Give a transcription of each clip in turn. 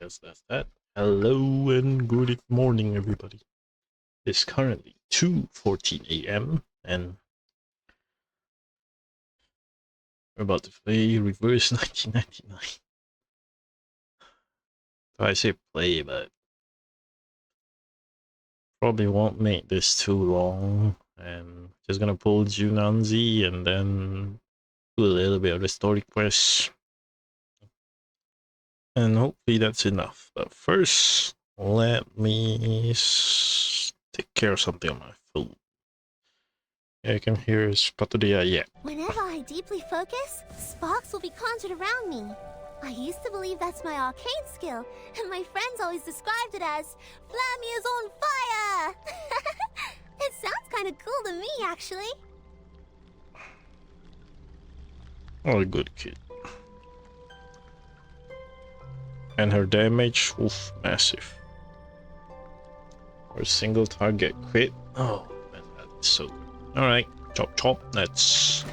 because that's that. Hello and good morning, everybody. It's currently 2:14 a.m. and we're about to play Reverse 1999. So I say play, but probably won't make this too long. And just gonna pull Junanzi and then do a little bit of the story quest. And hopefully that's enough. But first, let me take care of something on my phone. Yeah, you can hear Spatudia yet. Whenever I deeply focus, sparks will be conjured around me. I used to believe that's my arcane skill, and my friends always described it as Flammy is on fire! It sounds kind of cool to me, actually. Oh, good kid. And her damage, oof, massive. For a single target crit. Oh, man, that's so good. Alright, chop chop, let's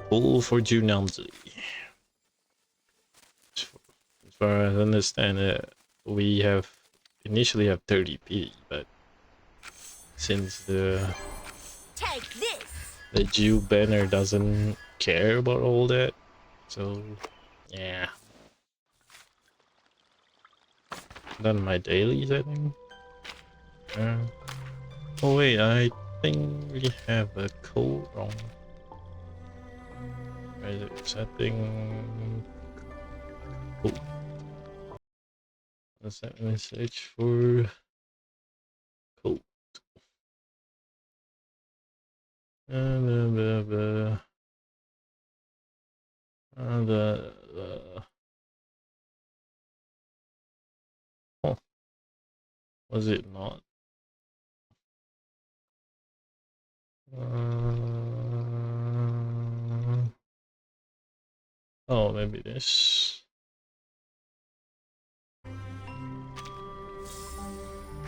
pull for Junanzi. As far as I understand it, we have initially have 30p, but since the Jew banner doesn't care about all that, so yeah. Done my dailies, I think. Oh wait, I think we have a code wrong. Where is it? Setting. Oh. Let's let me search for code. Oh, was it not? Oh, maybe this.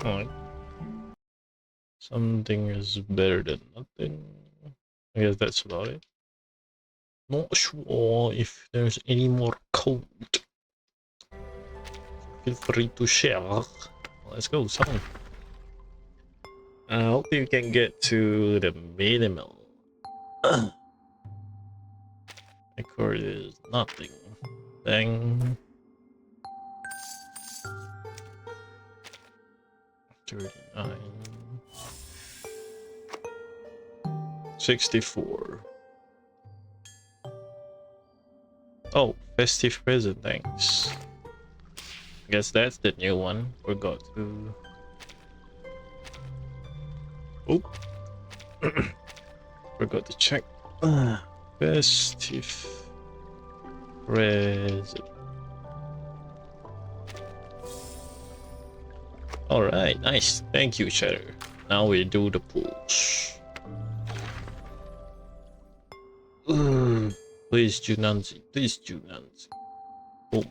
Oh, something is better than nothing. I guess that's about it. Not sure if there's any more code. Feel free to share. Let's go, son. I hope you can get to the minimal. Record is nothing. Dang. 39. 64. Oh, festive present, thanks. I guess that's the new one. Forgot to. Oh. Forgot to check. Festive present. Alright, nice. Thank you, Cheddar. Now we do the pulls. Please, Junanzi. Please, Junanzi. Boom.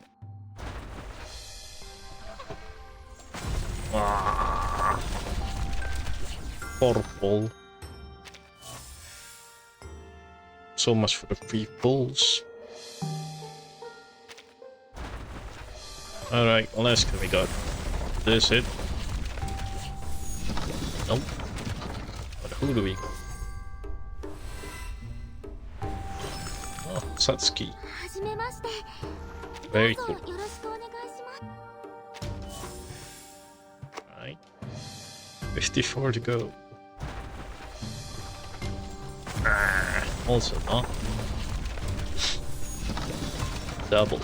Purple. So much for the free pulls. Alright, unless we got this hit. Nope. But who do we go? Oh, Satsuki. Very cool. Alright. 54 to go. Also not. Double.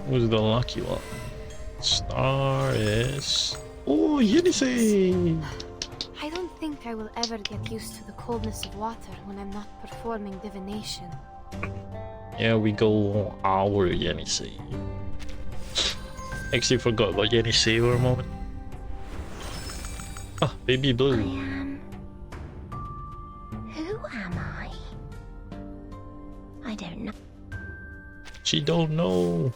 Who's the lucky one? Star is... Oh, Yenisei! I don't think I will ever get used to the coldness of water when I'm not performing divination. Yeah, we go our Yenisei. Actually forgot about Yenisei for a moment. Ah, baby blue. Who am I? I don't know. She don't know.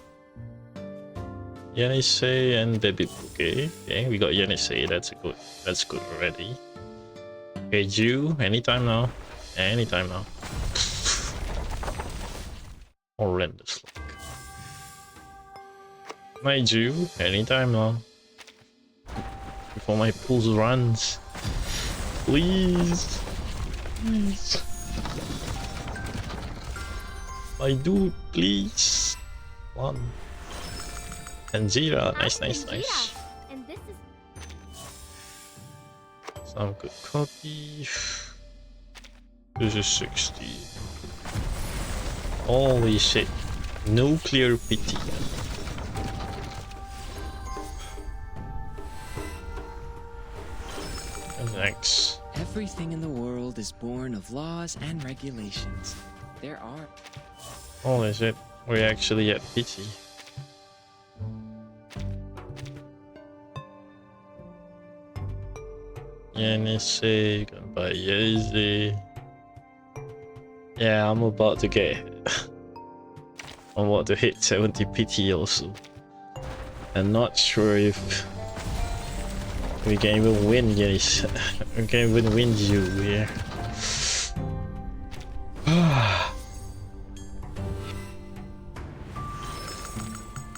Yenisei and baby blue. Okay, okay, we got Yenisei. That's good already. Okay, Jew, anytime now. Anytime now. Horrendous luck. Mind you, anytime now. Before my pulse runs. Please. Please. My dude, please. One. And Zira. Nice, nice, nice. And this is Some good copy. This is 60. Holy shit. Nuclear pity. Thanks. Everything in the world is born of laws and regulations. There are. Holy shit. We're actually at pity. Yenise, goodbye, Yeze. Yeah, I'm about to get. I'm about to hit 70 pity also. I'm not sure if we can even win, guys. We can even win you here.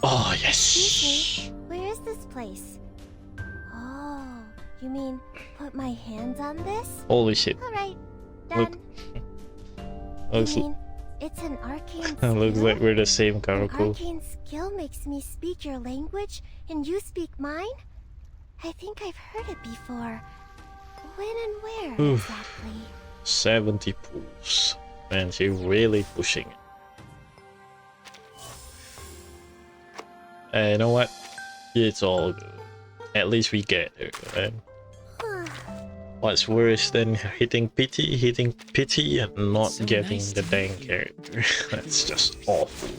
Oh, Excuse yes! me, where is this place? Oh, you mean put my hands on this? Holy shit. Alright, Look. done. Looks, I mean, it's an arcane looks skill? like we're the same An Karako. arcane skill makes me speak your language, and you speak mine? I think I've heard it before. When and where Oof. exactly? 70 pulls. Man, she's really pushing it. You know what? It's all good. At least we get there, man. What's worse than hitting pity and not So getting nice the to dang meet you. character? That's just awful.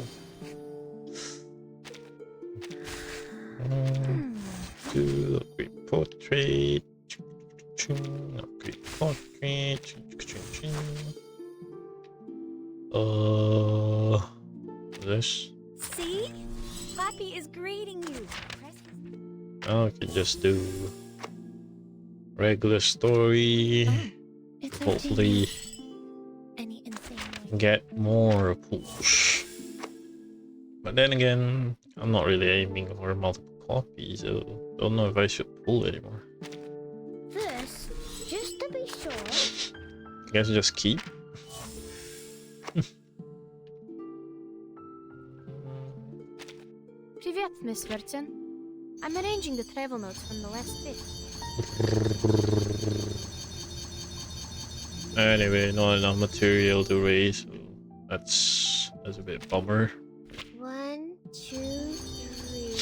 Do upgrade portrait. Upgrade portrait. This. See? Papi is greeting you. I can just do regular story. It's Hopefully any insane way. get more pulls. But then again, I'm not really aiming for multiple copies, so don't know if I should pull anymore. This, just to be sure. I guess just keep. Привет, Miss Verton. I'm arranging the travel notes from the last trip. Anyway, not enough material to raise, so that's a bit bummer. 1, 2, 3,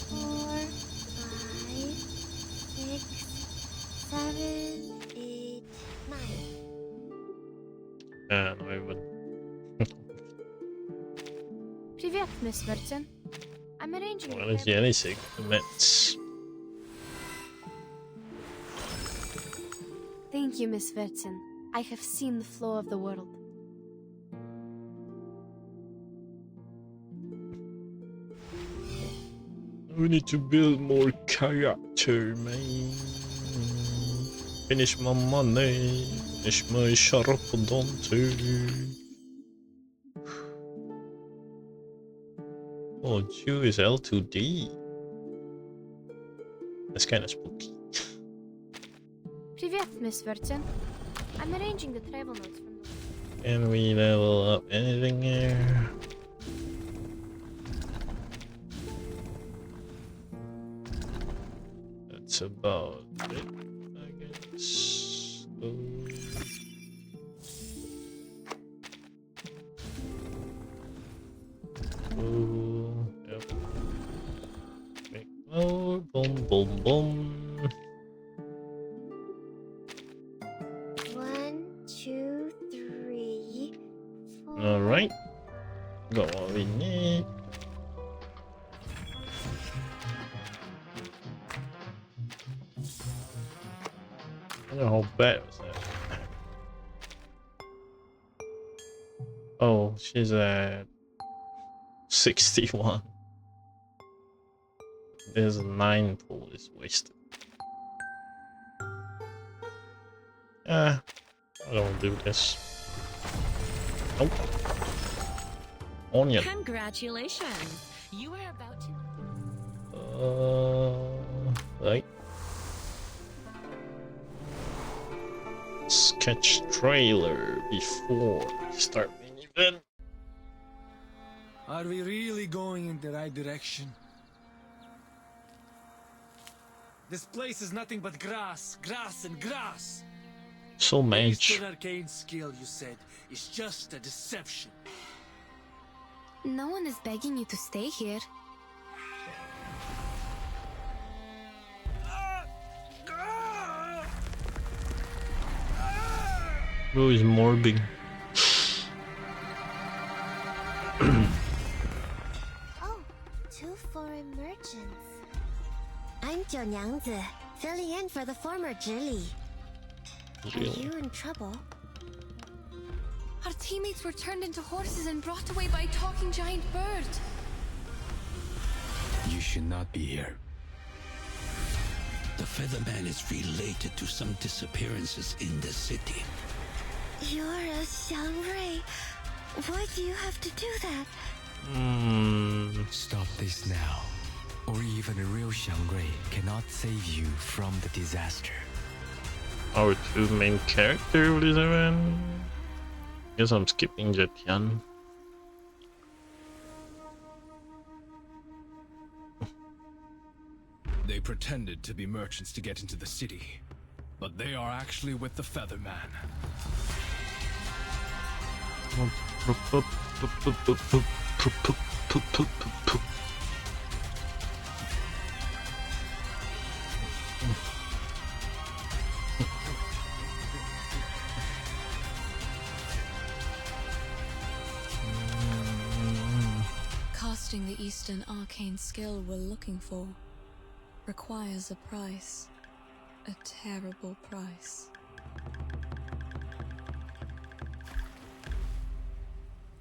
4, 5, 6, 7, 8, 9. And I even Привет, Miss Verton. I'm arranging the well, it's travel- anything. That's Thank you, Miss Verton. I have seen the flow of the world. we need to build more character, man. Finish my money. Finish my Sharapodonte. Oh, Jew is L2D. That's kind of spooky. Привет, Miss Verton. I'm arranging the travel notes from the... Can we level up anything here? That's about it, I guess. Oh, yep. Make more. Boom, boom, boom. 1, 2, 3, 4. Alright. Got what we need. I don't know how bad was that. Oh, she's at 61. There's a 9 pull is wasted. I don't do this. Nope. Onion. Congratulations. You are about to. Right. Sketch trailer before we start main event. Are we really going in the right direction? This place is nothing but grass, grass, and grass. So The much. Eastern arcane skill, you said, is just a deception. No one is begging you to stay here. Bro is morbing. Oh, two foreign merchants. I'm Jiu Nyangzi, filling in for the former Zhili. Are you in trouble? Our teammates were turned into horses and brought away by a talking giant bird. You should not be here. The Featherman is related to some disappearances in the city. You're a Xiangrui. Why do you have to do that? Stop this now, or even a real Xiangrui cannot save you from the disaster. Our two main characters, Blizzard. Guess I'm skipping Jetian. They pretended to be merchants to get into the city, but they are actually with the Featherman. Casting the Eastern arcane skill we're looking for requires a price. A terrible price.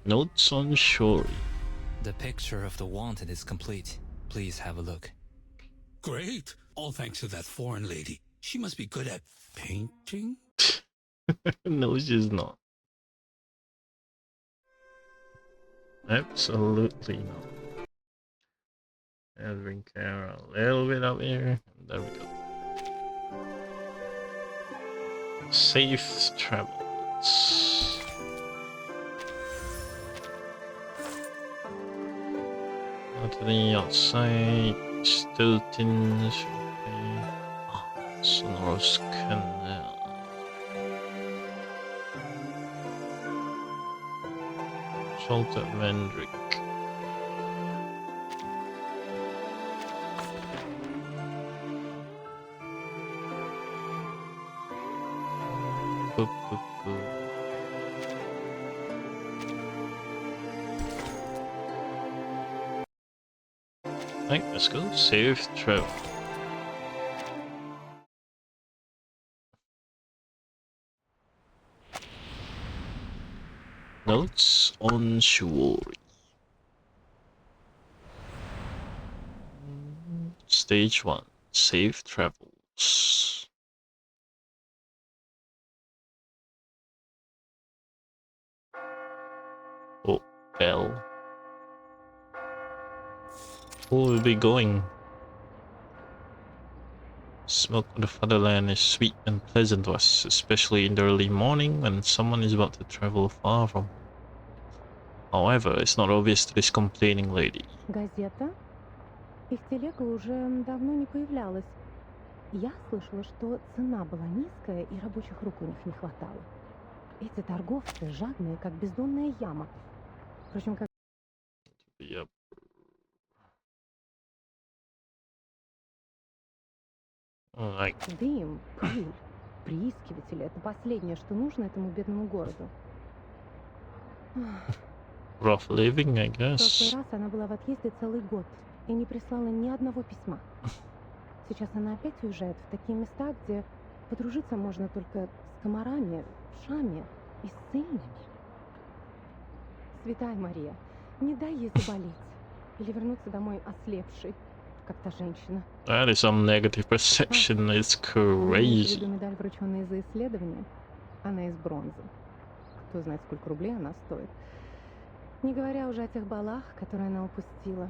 Notes on Shori. The picture of the wanted is complete. Please have a look. Great! All thanks to that foreign lady. She must be good at painting? No, she's not. Absolutely not. Let's bring camera a little bit up here. There we go. Safe travels. Go to the outside. Stilton. Sonoros Canal. Salt at Vendrick. Boop, boop, boop. Right, let's go. Safe travel. Notes on Shiori. Stage 1. Safe travels. Oh, bell. Who will be going? Smoke of the fatherland is sweet and pleasant to us, especially in the early morning when someone is about to travel far from home. However, it's not obvious to this complaining lady. Газета? Их телега уже давно не появлялась. Я слышала, что цена была низкая и рабочих рук у них не хватало. Эти торговцы жадные, как бездонная яма. Впрочем, как... Yep. Like, Дым, пыль, приискиватели — это последнее, что нужно этому бедному городу. rough living, I В прошлый guess. раз она была в отъезде целый год и не прислала ни одного письма. Сейчас она опять уезжает в такие места, где подружиться можно только с комарами, вшами и с ссыльными. Святая Мария, не дай ей заболеть или вернуться домой ослепшей, как та женщина. That is some negative perception, it's Имеется в виду crazy. медаль, врученная за исследование. Она из бронзы. Кто знает, сколько рублей она стоит. Не говоря уже о тех балах, которые она упустила.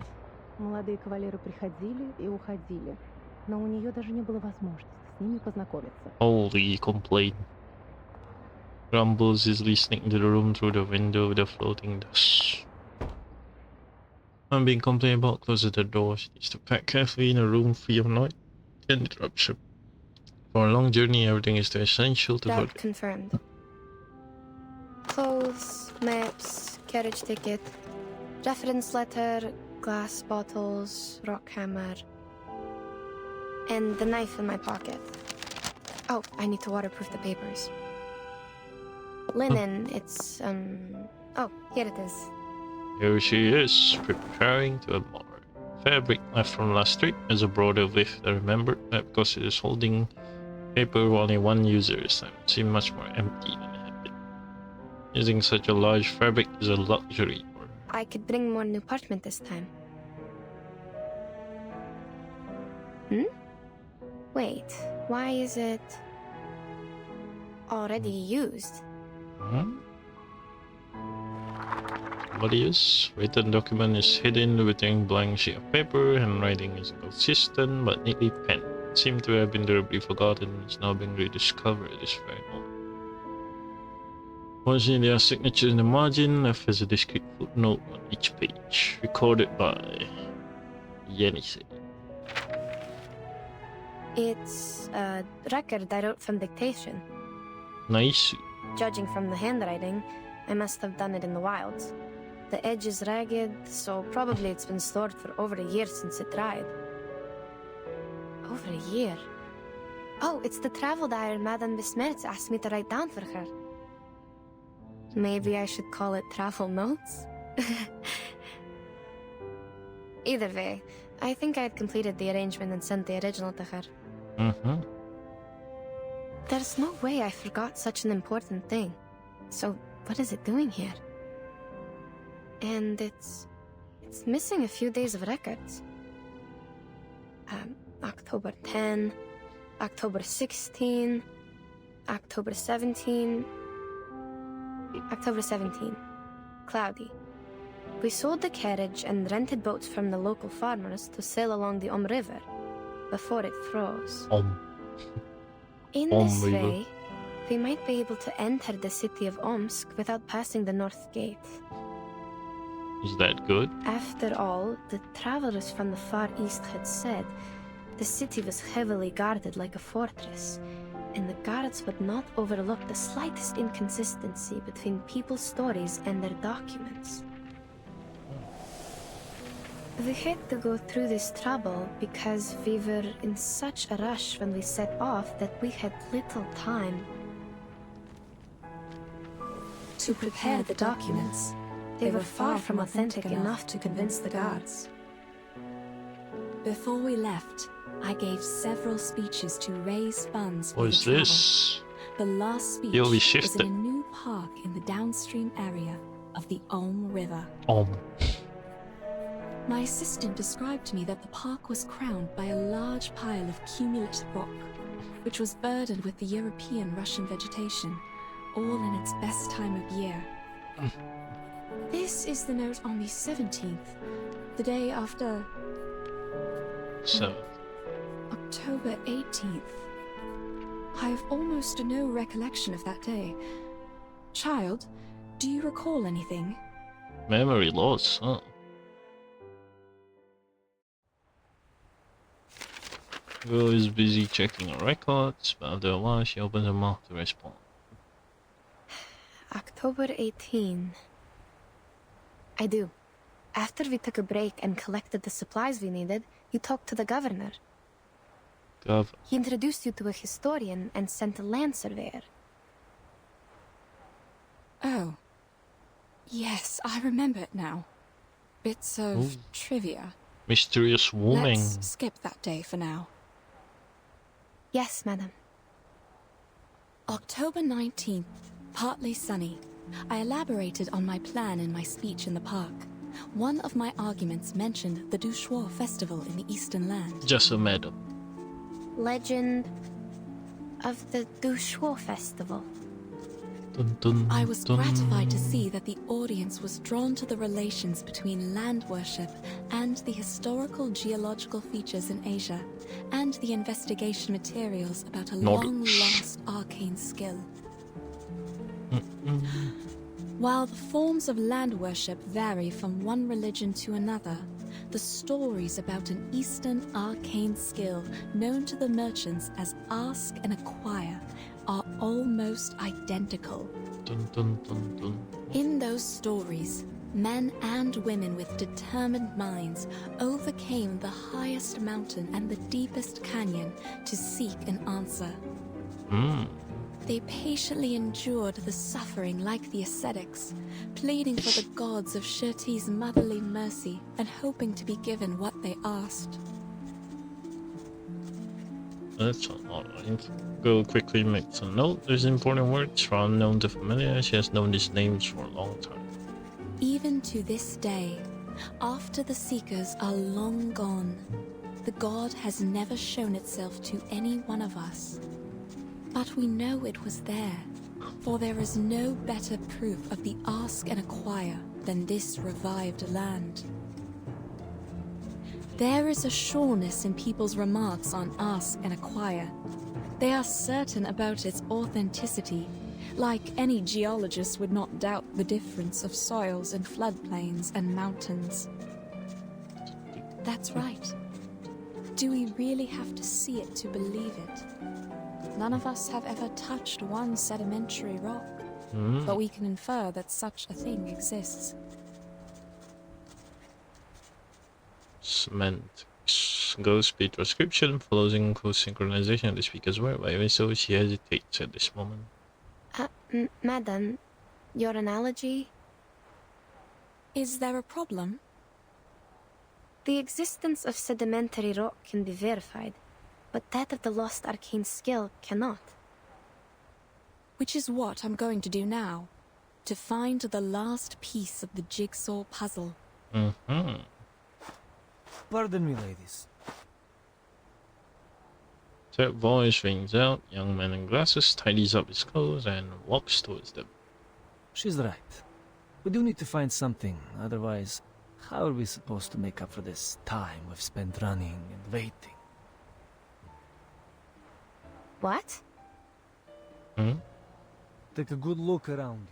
Молодые кавалеры приходили и уходили, но у нее даже не было возможности с ними познакомиться. Holy complaint. Grumbles is listening to the room through the window with the floating dust. I'm being complained about. Closes the door. She needs to pack carefully in a room free of noise and interruption. For a long journey, everything is too essential to Route her. confirmed. Clothes, maps, carriage ticket, reference letter, glass bottles, rock hammer, and the knife in my pocket. Oh, I need to waterproof the papers. Linen, it's, oh, here it is. Here she is, preparing to unbar. Fabric left from last trip as a broader width than remembered, because it is holding paper for only one user this time. It seemed much more empty than it had been. Using such a large fabric is a luxury for her. I could bring more new parchment this time. Wait, why is it already used? Somebody is. Written document is hidden within blank sheet of paper. Handwriting is consistent but neatly penned. It seemed to have been durably forgotten and is now being rediscovered at this very moment. Fortunately, there are signatures in the margin, left as a discreet footnote on each page. Recorded by Yenisei. It's a record I wrote from dictation. Nice. Judging from the handwriting, I must have done it in the wilds. The edge is ragged, so probably it's been stored for over a year since it dried. Over a year? Oh, it's the travel diary Madame Besmertz asked me to write down for her. Maybe I should call it travel notes? Either way, I think I had completed the arrangement and sent the original to her. There's no way I forgot such an important thing. So, what is it doing here? And it's missing a few days of records. October 10, October 16, October 17, October 17. Cloudy. We sold the carriage and rented boats from the local farmers to sail along the River before it froze. In this River. way, we might be able to enter the city of Omsk without passing the North Gate. Is that good? After all, the travelers from the Far East had said the city was heavily guarded like a fortress, and the guards would not overlook the slightest inconsistency between people's stories and their documents. We had to go through this trouble because we were in such a rush when we set off that we had little time to prepare the documents. They were far from authentic enough to convince the guards. Before we left, I gave several speeches to raise funds for What the is travel. this? The last speech You'll be was shifted. in a new park in the downstream area of the River. My assistant described to me that the park was crowned by a large pile of cumulative rock, which was burdened with the European Russian vegetation, all in its best time of year. This is the note on the 17th, the day after So, October 18th. I have almost no recollection of that day. Child, do you recall anything? memory loss, huh? Will is busy checking her records, but after a while she opens her mouth to respond. October 18. I do. After we took a break and collected the supplies we needed, you talked to the governor. He introduced you to a historian and sent a land surveyor. Oh. Yes, I remember it now. Bits of Ooh. trivia. Mysterious woman. Let's skip that day for now. Yes, madam. October 19th, partly sunny. I elaborated on my plan in my speech in the park. One of my arguments mentioned the Douchois festival in the Eastern Land. Just a medal. Legend of the Douchois festival. Dun, dun, I was dun. gratified to see that the audience was drawn to the relations between land worship and the historical geological features in Asia, and the investigation materials about a Knowledge. long-lost arcane skill. While the forms of land worship vary from one religion to another, the stories about an Eastern arcane skill known to the merchants as Ask and Acquire are almost identical. Dun, dun, dun, dun. In those stories, men and women with determined minds overcame the highest mountain and the deepest canyon to seek an answer. Mm. They patiently endured the suffering like the ascetics, pleading for the gods of Shirti's motherly mercy and hoping to be given what they asked. That's alright. Go quickly make some note. There's important words from unknown to familiar. She has known these names for a long time. Even to this day, after the Seekers are long gone, the god has never shown itself to any one of us. But we know it was there, for there is no better proof of the Ask and Acquire than this revived land. There is a sureness in people's remarks on Ask and Acquire. They are certain about its authenticity, like any geologist would not doubt the difference of soils in floodplains and mountains. That's right. Do we really have to see it to believe it? None of us have ever touched one sedimentary rock, but we can infer that such a thing exists. Semantics. Go speed transcription follows in close synchronization of the speaker's word. Even so, she hesitates at this moment. Madam, your analogy? Is there a problem? The existence of sedimentary rock can be verified, but that of the lost arcane skill cannot. Which is what I'm going to do now, to find the last piece of the jigsaw puzzle. Mm-hmm. Pardon me, ladies. That voice rings out. Young man in glasses tidies up his clothes and walks towards them. She's right. We do need to find something, otherwise, how are we supposed to make up for this time we've spent running and waiting? What? Take a good look around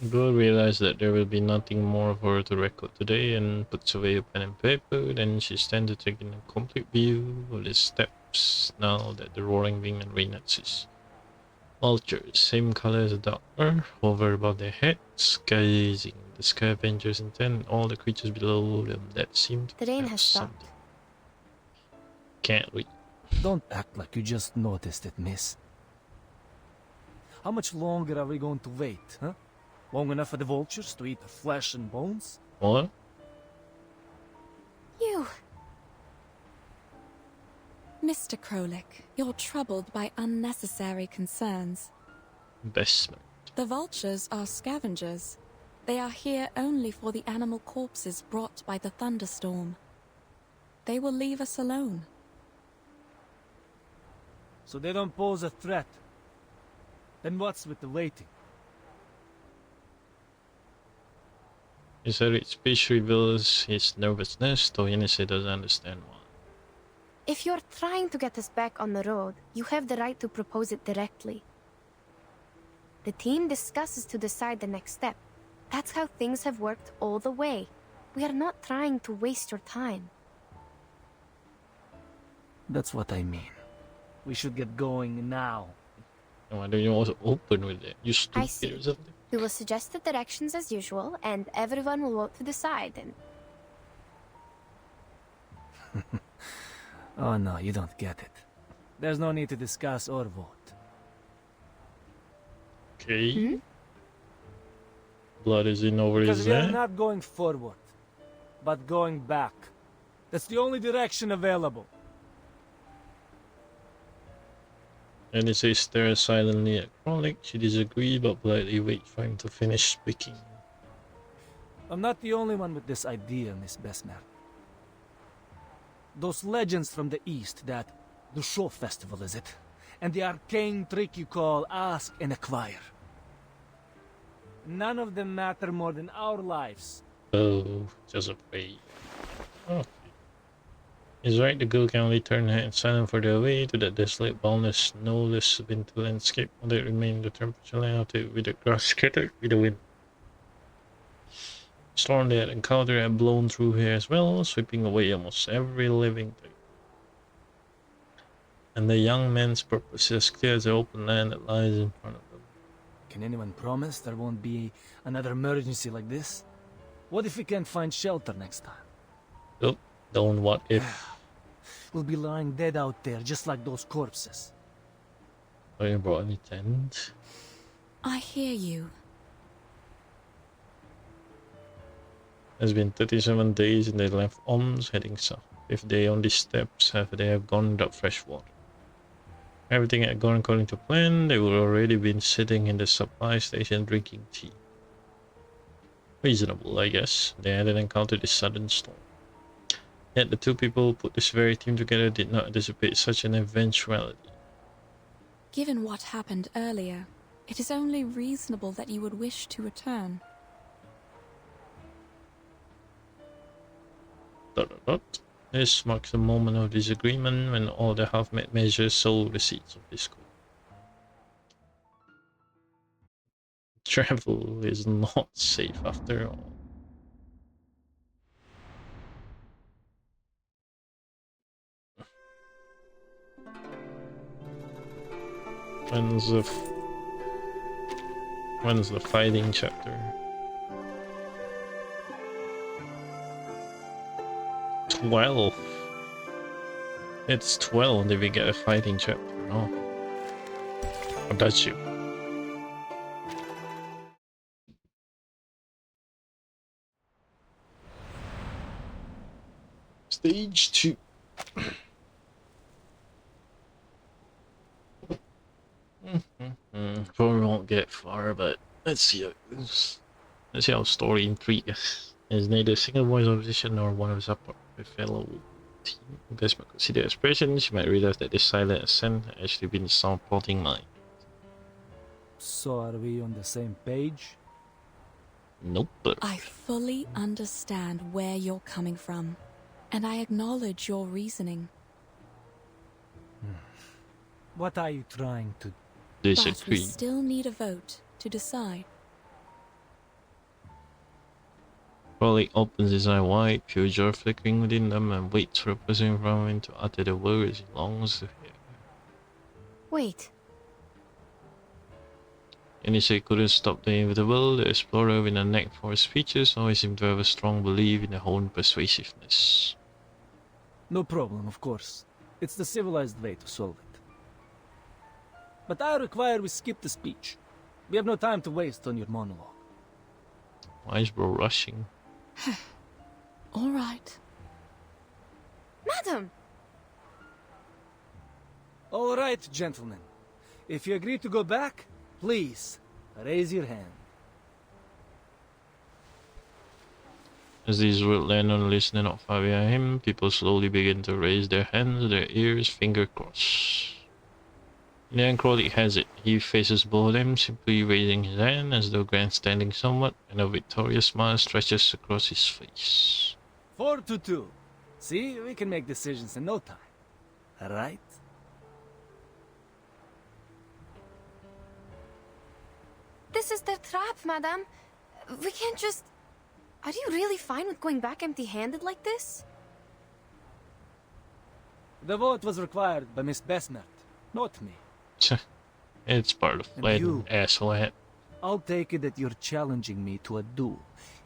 you. Girl realizes that there will be nothing more for her to record today and puts away a pen and paper. Then she stands to take in a complete view of the steps now that the roaring wind and rain has ceased. Vultures, same color as the dark earth, hover above their heads, gazing. The scavengers intent and all the creatures below them that seem to The rain have has stopped. something. Can't read. Don't act like you just noticed it, miss. How much longer are we going to wait, huh? Long enough for the vultures to eat our flesh and bones? What? You! Mr. Krolik, you're troubled by unnecessary concerns. Investment. The vultures are scavengers. They are here only for the animal corpses brought by the thunderstorm. They will leave us alone. So they don't pose a threat. Then what's with the waiting? His hurried speech reveals his nervousness, though Yennefer doesn't understand why. If you're trying to get us back on the road, you have the right to propose it directly. The team discusses to decide the next step. That's how things have worked all the way. We are not trying to waste your time. That's what I mean. We should get going now. Why don't you also open with it? You I stupid see. or something? We will suggest the directions as usual, and everyone will vote to decide, and... Oh no, you don't get it. There's no need to discuss or vote. Okay. Blood is in over Because his we are head. not going forward, but going back. That's the only direction available. Yennefer stares silently at Krolik. She disagrees but politely waits for him to finish speaking. I'm not the only one with this idea, Miss Besmer. Those legends from the east that the show festival, is it? and the arcane trick you call ask and acquire. None of them matter more than our lives. Oh, just a way. Oh. He's right, the girl can only turn her head silent for their way to that desolate, boundless, snowless winter landscape, while they remain the temperature line with the grass scattered with the wind. The storm they had encountered had blown through here as well, sweeping away almost every living thing. And the young man's purpose is as clear as the open land that lies in front of them. Can anyone promise there won't be another emergency like this? What if we can't find shelter next time? Oh, don't what if. We'll be lying dead out there, just like those corpses. Oh, you brought any tent? I hear you. It's been 37 days and they left Oms heading south. If they on these steps they have gone without fresh water. Everything had gone according to plan, they would already been sitting in the supply station drinking tea. Reasonable, I guess. They hadn't encountered this sudden storm. Yet the two people who put this very team together did not anticipate such an eventuality. Given what happened earlier, it is only reasonable that you would wish to return. This marks a moment of disagreement when all the half-made measures sow the seeds of discord. Travel is not safe after all. When's the fighting chapter? 12. It's 12 if we get a fighting chapter, no? Or does you? Stage 2. Probably won't get far, but let's see how it goes. Let's see how story intrigues. Is neither a single voice opposition nor one of his fellow team. You guys might consider expressions, you might realize that this silent ascent has actually been some plotting mind. So are we on the same page? Nope. I fully understand where you're coming from, and I acknowledge your reasoning. What are you trying to But we disagree. still need a vote to decide. Crowley opens his eye wide, pure joy flickering within them, and waits for a person in front of him to utter the words he longs to hear. Wait. Initially couldn't stop the inevitable, the explorer with a knack for speeches always seemed to have a strong belief in their own persuasiveness. No problem, of course. It's the civilized way to solve it. But I require we skip the speech. We have no time to waste on your monologue. Why is bro rushing? All right. Madam! All right, gentlemen. If you agree to go back, please, raise your hand. As these words land on the listener not far behind him, people slowly begin to raise their hands, their ears, finger crossed. In the end, Crowley has it. He faces both of them, simply raising his hand as though grandstanding somewhat, and a victorious smile stretches across his face. 4-2. See, we can make decisions in no time. Right? This is their trap, madame. We can't just... Are you really fine with going back empty-handed like this? The vote was required by Miss Besmert, not me. It's part of And playing, you? asshole. I'll take it that you're challenging me to a duel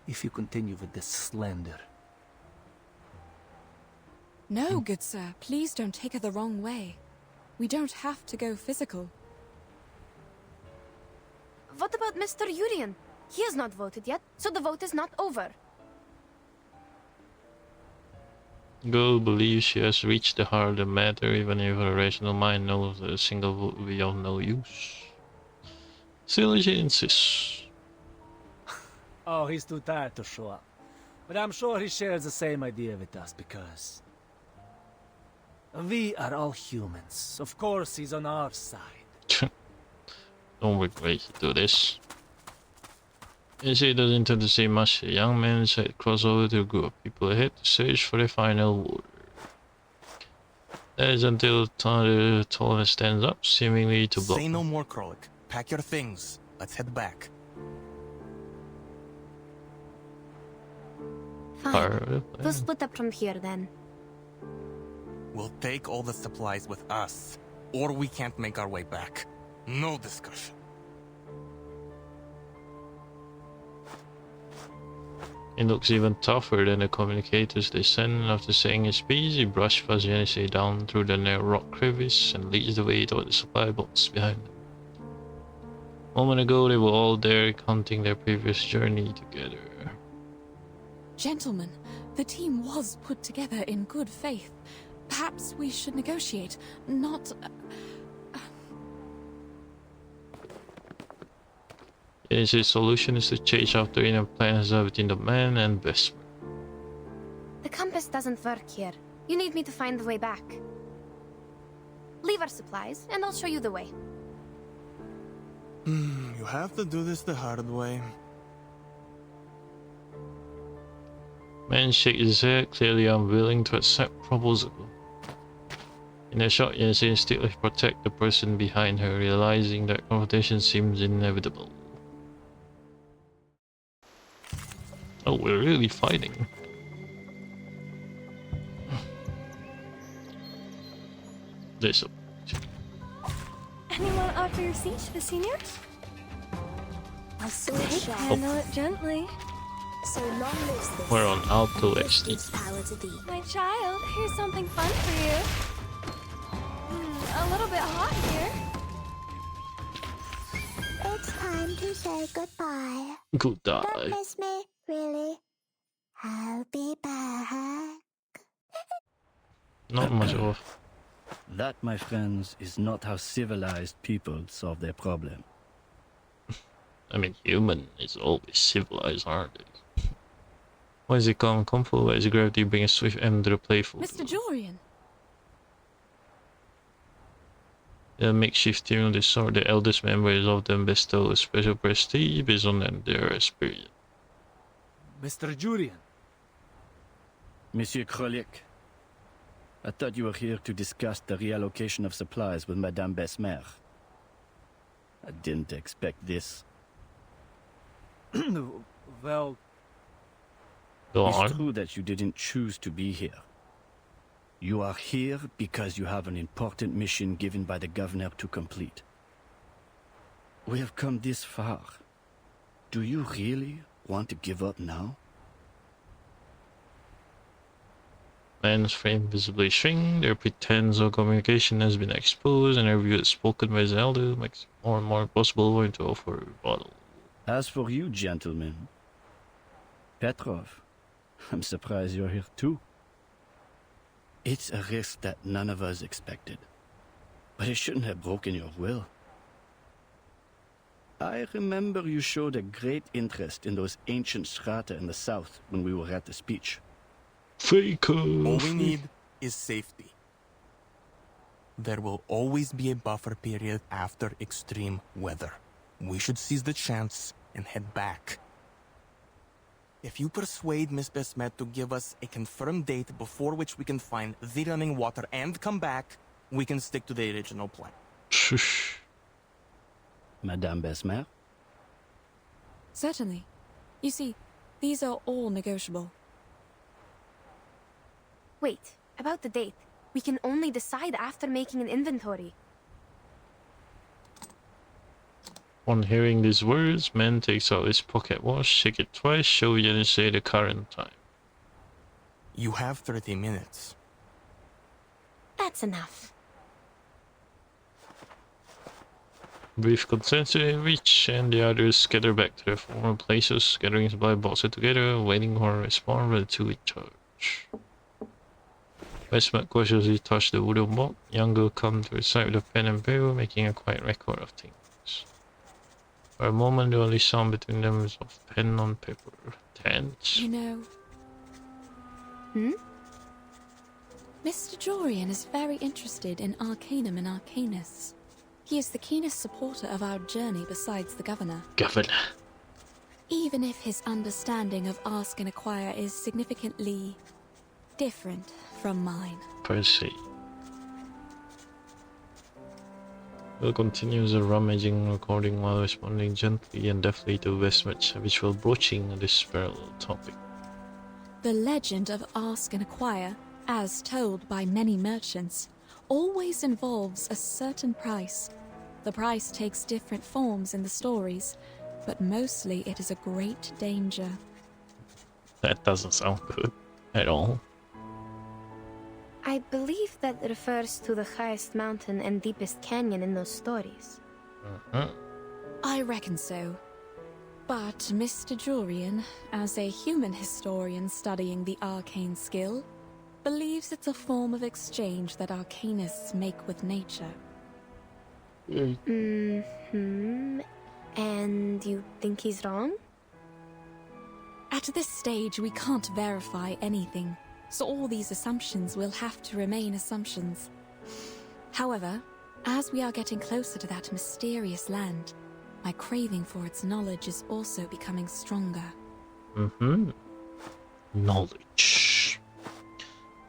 if you continue with this slander. No, good sir, please don't take it the wrong way. We don't have to go physical. What about Mr. Urian? He has not voted yet, so the vote is not over. Girl believes she has reached the heart of the matter, even if her rational mind knows that a single vote will be of no use. Still, she insists. Oh, he's too tired to show up. But I'm sure he shares the same idea with us, because... We are all humans. Of course he's on our side. Don't regret to do this. He doesn't intend to say much. A young man said cross over to a group of people ahead to search for the final word. That is until the tallest stands up, seemingly to block. Say no more, Krolik. Pack your things. Let's head back. Fine. We'll split up from here then. We'll take all the supplies with us, or we can't make our way back. No discussion. It looks even tougher than the communicators they send. After saying his piece, he brushed Fazienese down through the narrow rock crevice and leads the way toward the supply box behind them. A moment ago, they were all there counting their previous journey together. Gentlemen, the team was put together in good faith. Perhaps we should negotiate, not... His solution is to chase after inner plans between the man and Besmer. The compass doesn't work here. You need me to find the way back. Leave our supplies, and I'll show you the way. You have to do this the hard way. Man shakes his head, clearly unwilling to accept proposal. In a shot, Yennefer instinctively protect the person behind her, realizing that confrontation seems inevitable. Oh, we're really fighting. This. Anyone offer your seat to the seniors? I'll switch. Handle it gently. So long lives this. We're on Alto XD. My child, here's something fun for you. A little bit hot here. It's time to say goodbye. Goodbye. Don't miss me, really. I'll be back. Not much of. That, my friends, is not how civilized people solve their problem. I mean, human is always civilized, aren't they? Why is it calm and comfortable? Why is gravity bring a swift end to the playful? Mr. Jorian! The makeshift team of this sort, the eldest members of them bestow a special prestige based on their experience. Mr. Jurian. Monsieur Krolik, I thought you were here to discuss the reallocation of supplies with Madame Besmer. I didn't expect this. Well... It's true that you didn't choose to be here. You are here because you have an important mission given by the governor to complete. We have come this far. Do you really want to give up now? Man's frame visibly shrink, their pretense of communication has been exposed, and every word spoken by his elder makes it more and more possible for him to offer a rebuttal. As for you, gentlemen, Petrov, I'm surprised you're here too. It's a risk that none of us expected, but it shouldn't have broken your will. I remember you showed a great interest in those ancient strata in the south when we were at the speech. All we need is safety. There will always be a buffer period after extreme weather. We should seize the chance and head back. If you persuade Miss Besmet to give us a confirmed date before which we can find the running water and come back, we can stick to the original plan. Shush. Madame Besmer? Certainly. You see, these are all negotiable. Wait, about the date. We can only decide after making an inventory. On hearing these words, man takes out his pocket watch, shake it twice, show Yennefer the current time. You have 30 minutes. That's enough. Brief consensus reach, and the others scatter back to their former places, gathering supply boxes together, waiting for a response from the two in charge. Westmark cautiously touched the wooden box. Young girl come to his side with a pen and paper, making a quiet record of things. For a moment, the only sound between them was of pen on paper. Tense. You know... Mr. Jorian is very interested in Arcanum and Arcanists. He is the keenest supporter of our journey besides the Governor. Even if his understanding of Ask and Acquire is significantly different from mine. Proceed. Will continue the rummaging recording while responding gently and deftly to Westmer's habitual broaching of this parallel topic. The legend of Ask and Acquire, as told by many merchants, always involves a certain price. The price takes different forms in the stories, but mostly it is a great danger. That doesn't sound good at all. I believe that refers to the highest mountain and deepest canyon in those stories. I reckon so. But Mr. Jorian, as a human historian studying the arcane skill, believes it's a form of exchange that arcanists make with nature. And you think he's wrong? At this stage, we can't verify anything, so all these assumptions will have to remain assumptions. However, as we are getting closer to that mysterious land, my craving for its knowledge is also becoming stronger. Knowledge.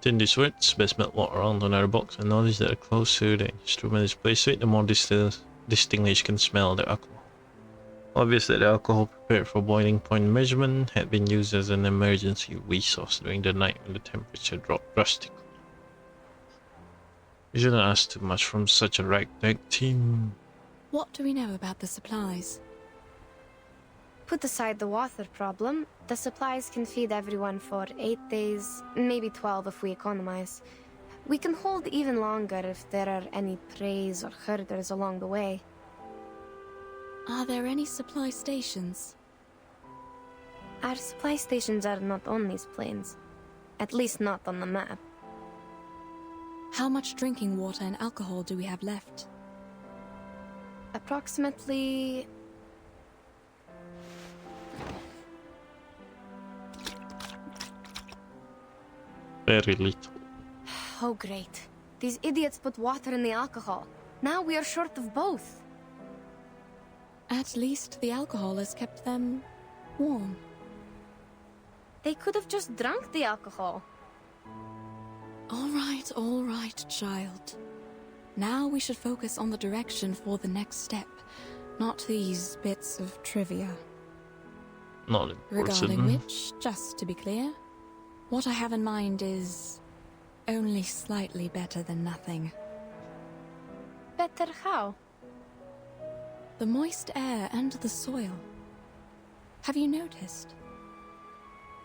In these words, Westmer walked around another box and noticed that the closer the instrument is placed to it, the more distinctly you can smell the alcohol. Obviously, the alcohol prepared for boiling point measurement had been used as an emergency resource during the night when the temperature dropped drastically. You shouldn't ask too much from such a ragtag team. What do we know about the supplies? Put aside the water problem, the supplies can feed everyone for 8 days, maybe 12 if we economize. We can hold even longer if there are any preys or herders along the way. Are there any supply stations? Our supply stations are not on these plains. At least not on the map. How much drinking water and alcohol do we have left? Approximately... Very little. Oh great. These idiots put water in the alcohol. Now we are short of both. At least the alcohol has kept them warm. They could have just drunk the alcohol. All right, child. Now we should focus on the direction for the next step, not these bits of trivia. Not important. Regarding which, just to be clear, what I have in mind is only slightly better than nothing. Better how? The moist air and the soil. Have you noticed?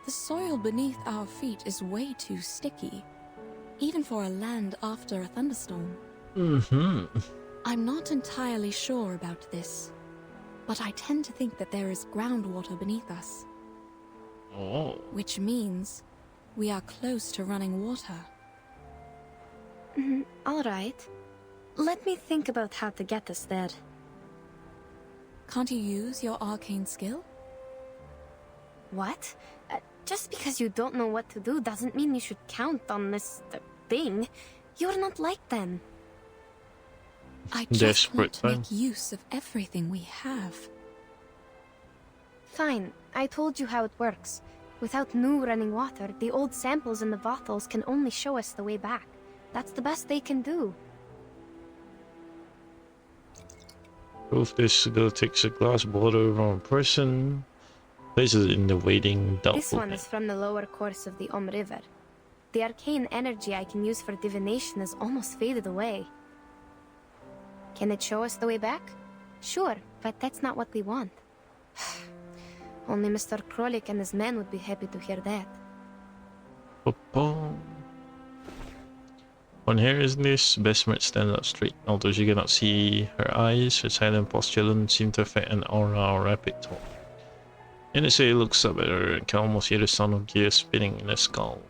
The soil beneath our feet is way too sticky, even for a land after a thunderstorm. I'm not entirely sure about this, but I tend to think that there is groundwater beneath us. Oh. Which means we are close to running water. All right. Let me think about how to get us there. Can't you use your arcane skill? What? Just because you don't know what to do doesn't mean you should count on this thing. You're not like them. I just want to make use of everything we have. Fine, I told you how it works. Without new running water, the old samples in the bottles can only show us the way back. That's the best they can do. Proof this girl takes a glass bottle from a person, places it in the waiting doubtful. This one is from the lower course of the River. The arcane energy I can use for divination has almost faded away. Can it show us the way back? Sure, but that's not what we want. Only Mr. Krolik and his men would be happy to hear that. When hearing this, Besmet stands up straight. Although she cannot see her eyes, her silent postulation seemed to affect an aura or rapid talk. NSA looks up at her and can almost hear the sound of gears spinning in her skull.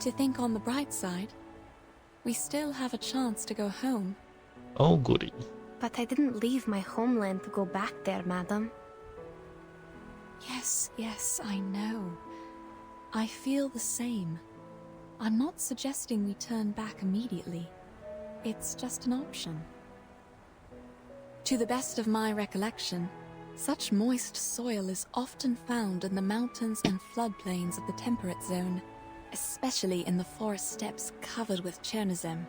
To think on the bright side, we still have a chance to go home. Oh goody. But I didn't leave my homeland to go back there, madam. Yes, I know. I feel the same. I'm not suggesting we turn back immediately. It's just an option. To the best of my recollection, such moist soil is often found in the mountains and floodplains of the temperate zone, especially in the forest steppes covered with Chernozem.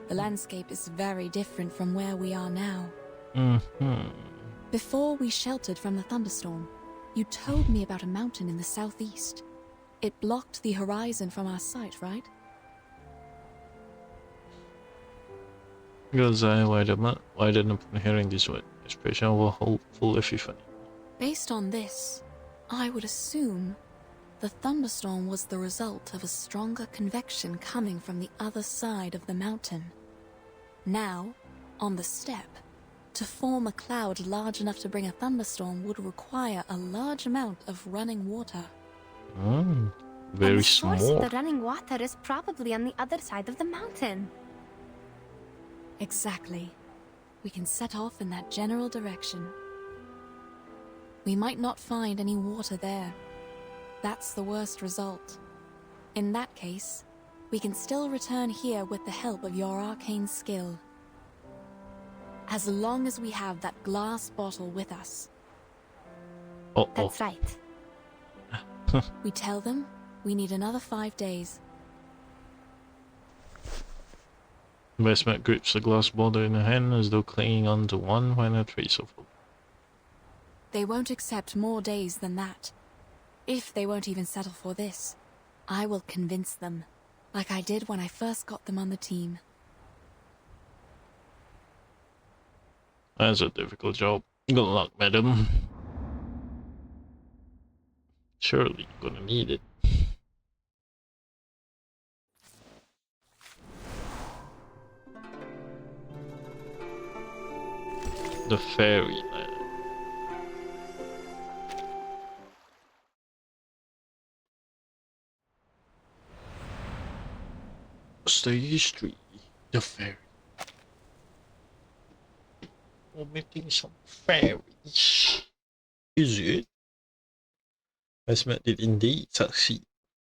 The landscape is very different from where we are now. Before we sheltered from the thunderstorm, you told me about a mountain in the southeast. It blocked the horizon from our sight, right? Because I widened upon hearing this word, expression of a hopeful epiphany. Based on this, I would assume the thunderstorm was the result of a stronger convection coming from the other side of the mountain. Now, on the steppe, to form a cloud large enough to bring a thunderstorm would require a large amount of running water. Very the small. source of the running water is probably on the other side of the mountain. Exactly. We can set off in that general direction. We might not find any water there. That's the worst result. In that case, we can still return here with the help of your arcane skill. As long as we have that glass bottle with us. That's right. We tell them we need another 5 days. Bestmet grips the glass bottle in her hand as though clinging on to one final trace of hope. They won't accept more days than that. If they won't even settle for this, I will convince them, like I did when I first got them on the team. That's a difficult job. Good luck, madam. Surely you're gonna need it. The fairyland. What's the history? The fairy. Omitting some fairies. Is it? Bestmet did indeed succeed.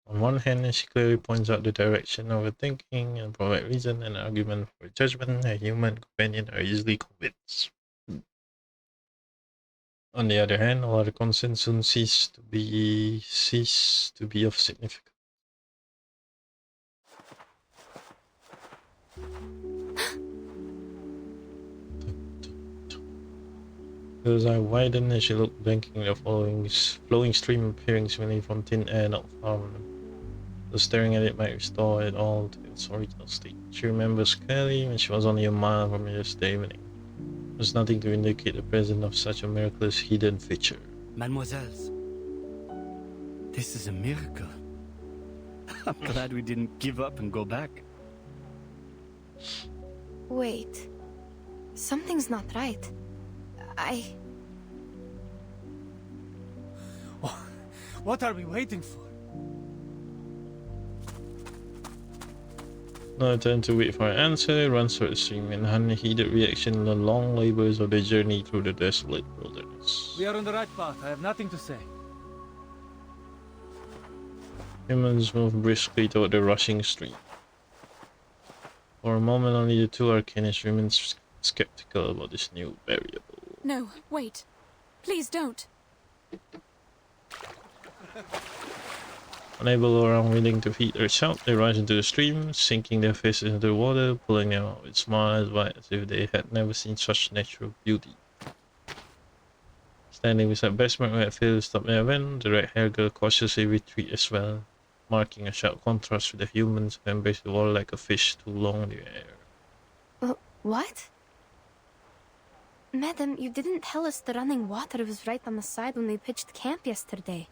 On one hand, she clearly points out the direction of her thinking and provide reason and argument for judgment. Her human companion are easily convinced. On the other hand, all other consents soon cease to be of significance. As I widened as she looked, blinking, the flowing stream appearing seemingly from thin air not far from them. So staring at it might restore it all to its original state. She remembers clearly when she was only a mile from it yesterday evening. There was nothing to indicate the presence of such a miraculous hidden feature. Mademoiselles, this is a miracle. I'm glad we didn't give up and go back. Wait. Something's not right. What are we waiting for? No time to wait for an answer, runs toward the stream in unheeded reaction to the long labors of the journey through the desolate wilderness. We are on the right path. I have nothing to say. Humans move briskly toward the rushing stream. For a moment, only the two arcanists remain skeptical about this new variable. No, wait. Please don't. Unable or unwilling to heed or shout, they rush into the stream, sinking their faces into the water, pulling them out with smiles wide as if they had never seen such natural beauty. Standing beside Bestmet, who had failed to stop their event, the red-haired girl cautiously retreated as well, marking a sharp contrast with the humans who embraced the water like a fish too long in the air. What? Madam, you didn't tell us the running water was right on the side when we pitched camp yesterday.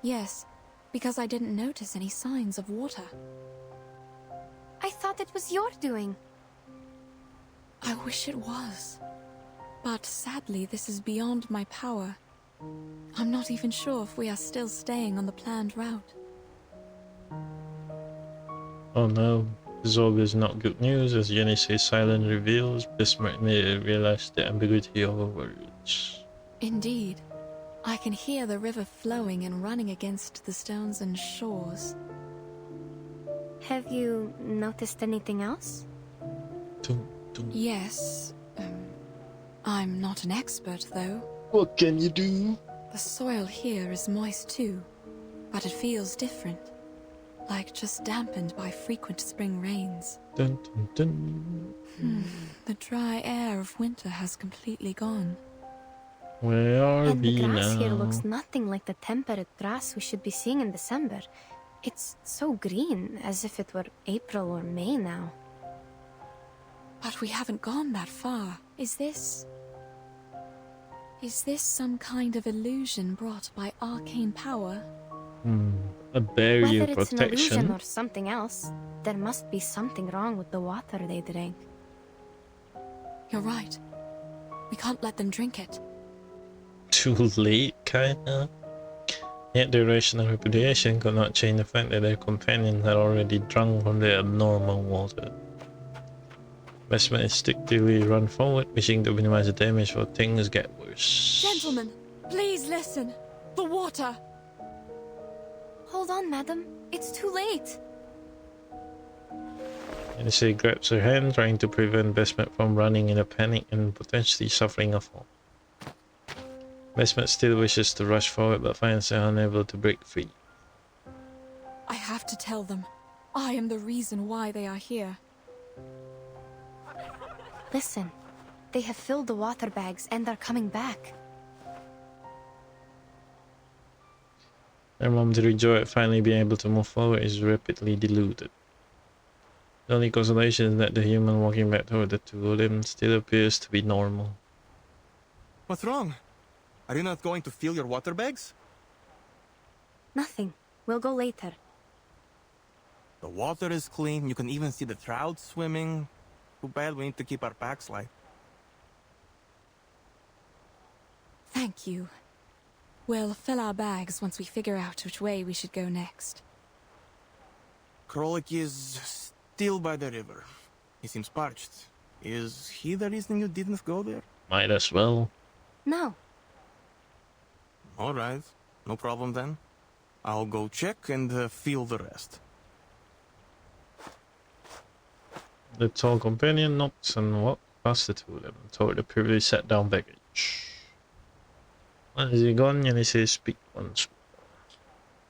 Yes, because I didn't notice any signs of water. I thought it was your doing. I wish it was. But sadly, this is beyond my power. I'm not even sure if we are still staying on the planned route. Oh no, this is not good news, as Yenisei's silence reveals. Bestmet immediately realized the ambiguity of her words. Indeed. I can hear the river flowing and running against the stones and shores. Have you noticed anything else? Yes. I'm not an expert, though. What can you do? The soil here is moist too, but it feels different. Like just dampened by frequent spring rains. Dun, dun, dun. The dry air of winter has completely gone. Where are And we the grass now? here looks nothing like the temperate grass we should be seeing in December. It's so green, as if it were April or May now. But we haven't gone that far. Is this some kind of illusion brought by arcane power? A barrier Whether it's an illusion protection. or something else, there must be something wrong with the water they drank. You're right. We can't let them drink it. Too late, kinda. Yet their rational reputation could not change the fact that their companions had already drunk from the abnormal water. Bestman instinctively run forward, wishing to minimize the damage before things get worse. Gentlemen, please listen. The water! Hold on, madam. It's too late. Hennessy grabs her hand, trying to prevent Bestman from running in a panic and potentially suffering a fall. Bestman still wishes to rush forward, but finds her unable to break free. I have to tell them. I am the reason why they are here. Listen, they have filled the water bags and are coming back. Her momentary joy at finally being able to move forward is rapidly diluted. The only consolation is that the human walking back toward the two of them still appears to be normal. What's wrong? Are you not going to fill your water bags? Nothing. We'll go later. The water is clean. You can even see the trout swimming. Too bad we need to keep our packs light. Thank you. We'll fill our bags once we figure out which way we should go next. Krolik is still by the river. He seems parched. Is he the reason you didn't go there? Might as well. No. Alright, no problem then. I'll go check and feel the rest. The tall companion nods and walks past the two of them toward the previously set down baggage. As he gone, Yenisei speak once more.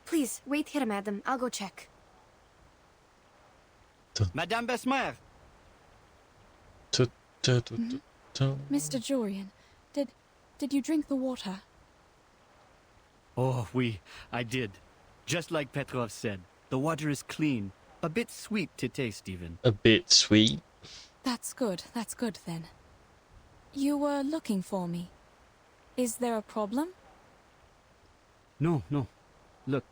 Please, wait here, madam. I'll go check. Madame Besmer! Mr. Jorian, did you drink the water? Oh, I did. Just like Petrov said, the water is clean. A bit sweet to taste, even. A bit sweet? That's good then. You were looking for me. Is there a problem? No. Look,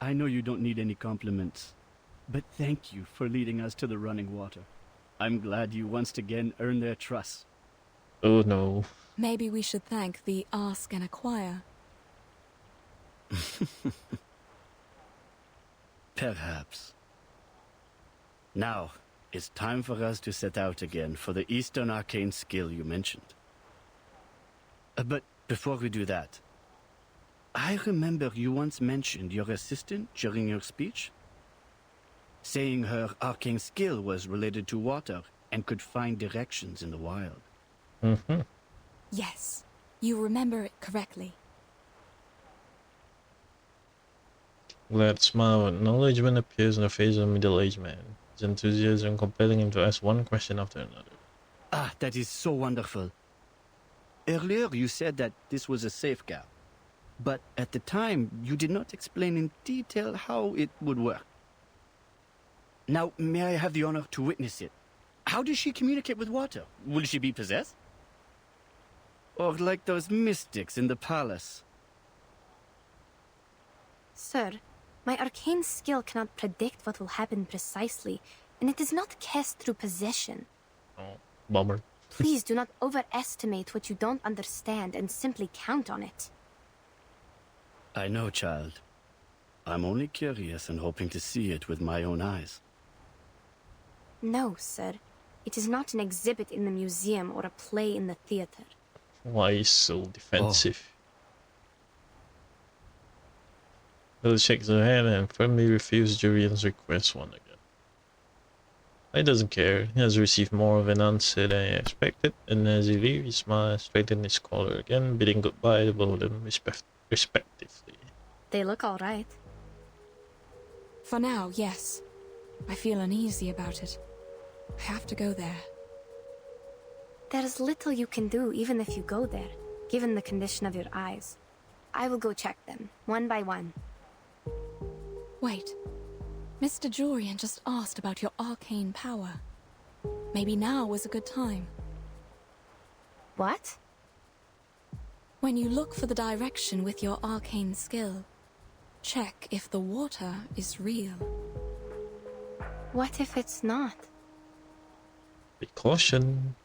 I know you don't need any compliments. But thank you for leading us to the running water. I'm glad you once again earned their trust. Oh no. Maybe we should thank the Ask and Acquire. Perhaps. Now, it's time for us to set out again for the Eastern Arcane skill you mentioned. But before we do that, I remember you once mentioned your assistant during your speech, saying her arcane skill was related to water and could find directions in the wild. Mm-hmm. Yes, you remember it correctly. Glad smile of acknowledgement appears on the face of a middle-aged man, his enthusiasm compelling him to ask one question after another. Ah, that is so wonderful. Earlier you said that this was a safe gap, but at the time you did not explain in detail how it would work. Now, may I have the honor to witness it? How does she communicate with water? Will she be possessed? Or like those mystics in the palace? Sir, my arcane skill cannot predict what will happen precisely, and it is not cast through possession. Oh, bummer. Please do not overestimate what you don't understand and simply count on it. I know, child. I'm only curious and hoping to see it with my own eyes. No, sir. It is not an exhibit in the museum or a play in the theater. Why is so defensive? Bill shakes her head and firmly refuses Jurian's request once again. He doesn't care. He has received more of an answer than he expected, and as he leaves, he smiles, straightened his collar again, bidding goodbye to both of them respectively. They look all right. For now, yes. I feel uneasy about it. I have to go there. There's little you can do even if you go there, given the condition of your eyes. I will go check them, one by one. Wait. Mr. Jorian just asked about your arcane power. Maybe now was a good time. What? When you look for the direction with your arcane skill, check if the water is real. What if it's not? Be caution.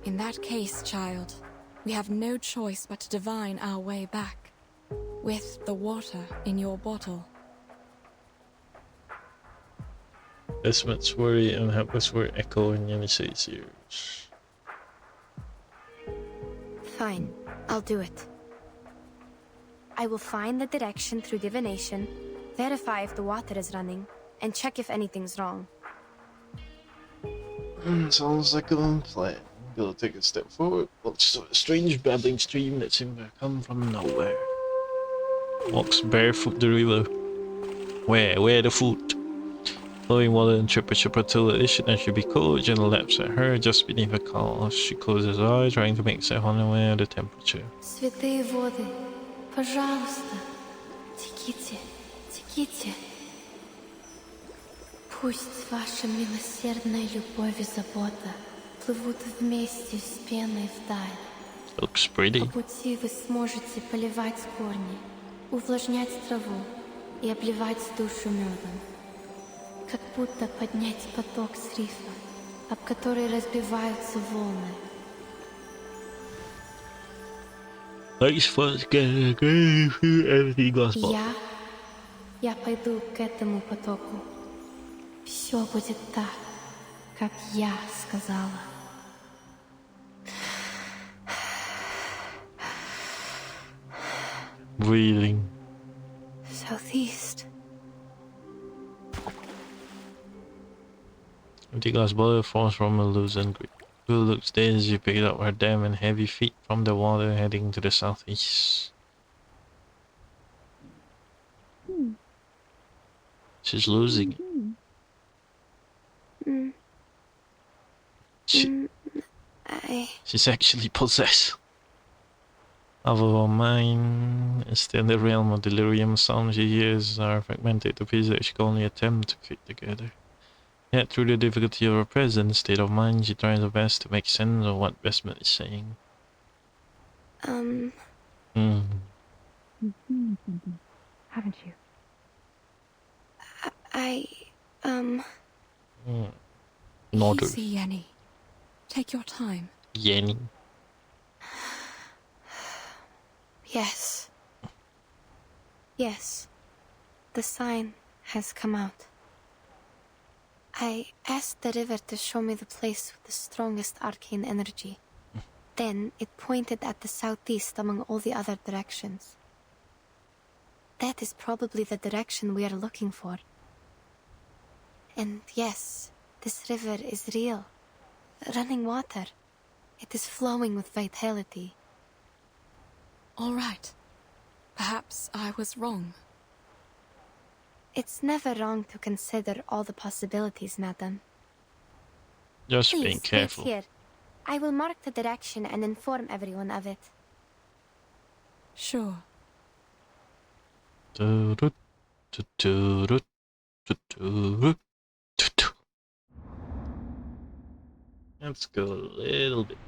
In that case, child, we have no choice but to divine our way back, with the water in your bottle. Desmond's worry and helpless were echo in Yenisei's ears. Fine, I'll do it. I will find the direction through divination, verify if the water is running, and check if anything's wrong. Sounds like a plan. Gotta take a step forward. Watch a strange babbling stream that seemed to come from nowhere. Walks barefoot the river. Where the foot? Flowing water and chipper till the issue and she be cold, gentle laps at her just beneath her calves. She closes her eyes, trying to make herself unaware of the temperature. Святые воды, пожалуйста, теките, теките. Пусть ваша милосердная любовь и забота плывут вместе с пеной вдаль. Looks pretty. По пути вы сможете поливать корни, увлажнять траву и обливать душу медом. Как будто поднять поток с рифа, об который разбиваются волны. Thanks for getting everything glass bottle. Я пойду к этому потоку. Все будет так, как я сказала. Breathing. Southeast. Empty glass bottle falls from a loose and grip. Who looks dead as she picked up her damp and heavy feet from the water heading to the southeast. She's losing it. She's actually possessed. Of her mind, instead in the realm of delirium, sounds she hears are fragmented to pieces that she can only attempt to fit together. Yet through the difficulty of her present state of mind, she tries her best to make sense of what Desmond is saying. Haven't you? Nodded. Easy, Yenny. Take your time. Yenny. Yes. Yes. The sign has come out. I asked the river to show me the place with the strongest arcane energy. Then it pointed at the southeast among all the other directions. That is probably the direction we are looking for. And yes, this river is real. Running water. It is flowing with vitality. All right. Perhaps I was wrong. It's never wrong to consider all the possibilities, madam. Just Please, being careful. wait here. I will mark the direction and inform everyone of it. Sure. Let's go a little bit.